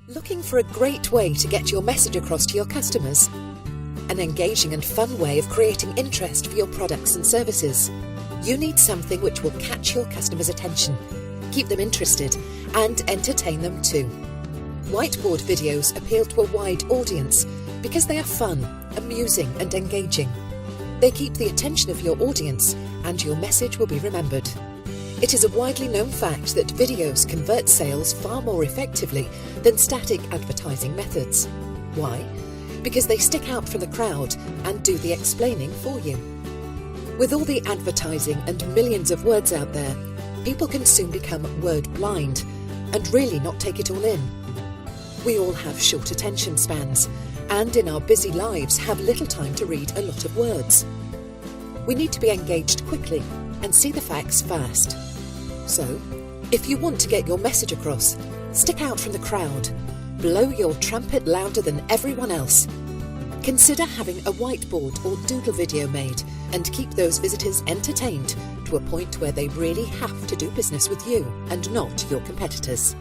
Looking for a great way to get your message across to your customers? An engaging and fun way of creating interest for your products and services? You need something which will catch your customers' attention, keep them interested, and entertain them too. Whiteboard videos appeal to a wide audience because they are fun, amusing, and engaging. They keep the attention of your audience, and your message will be remembered. It is a widely known fact that videos convert sales far more effectively than static advertising methods. Why? Because they stick out from the crowd and do the explaining for you. With all the advertising and millions of words out there, people can soon become word blind and really not take it all in. We all have short attention spans, and in our busy lives have little time to read a lot of words. We need to be engaged quickly and see the facts fast. So, if you want to get your message across, stick out from the crowd, blow your trumpet louder than everyone else. Consider having a whiteboard or doodle video made and keep those visitors entertained to a point where they really have to do business with you and not your competitors.